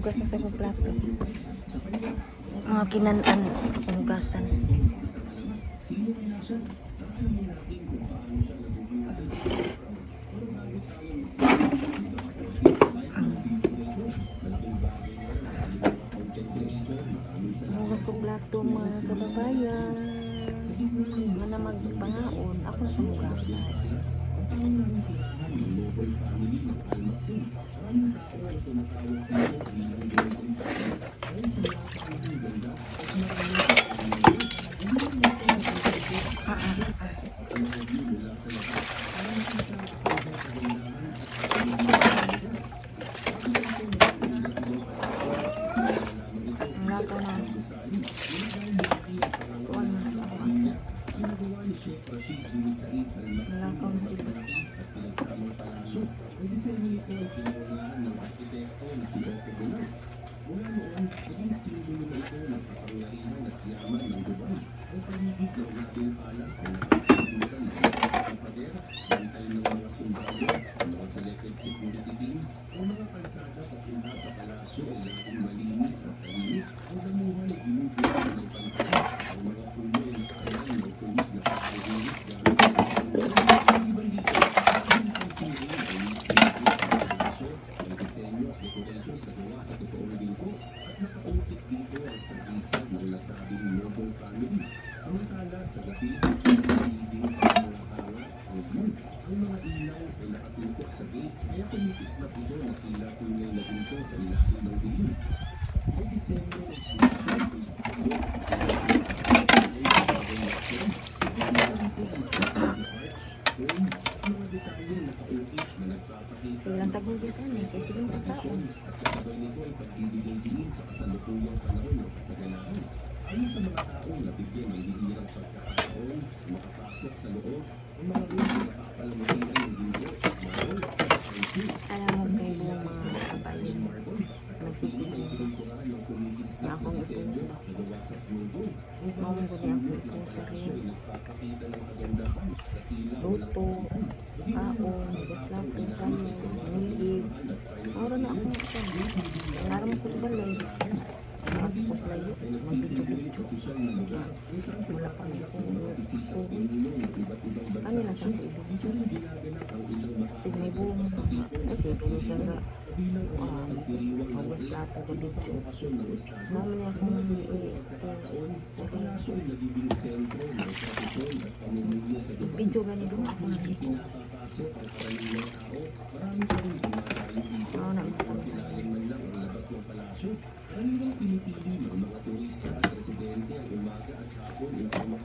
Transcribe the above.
hugas na sa akong plato. Mga kinanan, hugasan. Hugas ko plato mga kababayan. Mana magpangaon, ako na sa hugasan. Lakaw na. Lakaw na sila. Mula noon, naging simbolo na ito ng kapangyarihan at yaman ng Dubai. Ang paligid ng dating palas ay nakakalimutan ng mga kapadera, bantay ng mga sundalo, ang mga selected security team, ang mga kalsada papunta sa palasyo ay laging malinis at tahimik. Ang damuhan ay ginugulo ng pantay, ang mga puno ay nakayan ng tuwid na pagkahilig gamit ang sundalo. Ibang dito, ang pansirin ay nisipin ang palasyo, ang disenyo at decorations na gawa sa totoong lingko at nakaukit dito ang sagisag ng nasabing noble family. Samantala sa gabi, sa leading ang mga hangat, ang view. Ang mga ilaw ay nakatutok sa gate, kaya kumikislap ito na tila tunay na ginto sa ilalim ng dilim. May disenyo ng pulasyon ay mga detalye na kaukit na nagpapakita Silang tagugasan eh, kasi yung pagkaon. at kasabay nito ay pagbibigay tingin sa kasalukuyang panahon ng kasaganahan. Ayon sa mga taong nabigyan ng bihirang pagkakataon, makapasok sa loob, ang mga rules na papalamutian ng ginto, marble, fencing, Alam mo kayo mga kabayan, nagsipin ang Diyos na akong ipos ba? Mawag ko niya ako ipos sa rin. Luto, kaon, gas plato, sayo, nulib. Mawag na ako ito. Naram ko sa balay. Ako ko sa layo, magbito-bito. Wala pa rin ko suwi. Ano na sa ako ibito? Sige may buong. Kasi kaya siya nga gas plato ko dito. Mama niya akong sa rin. Video gani doon ako na dito. Na Karaniwang pinipili ng mga turista at residente ang umaga at hapon upang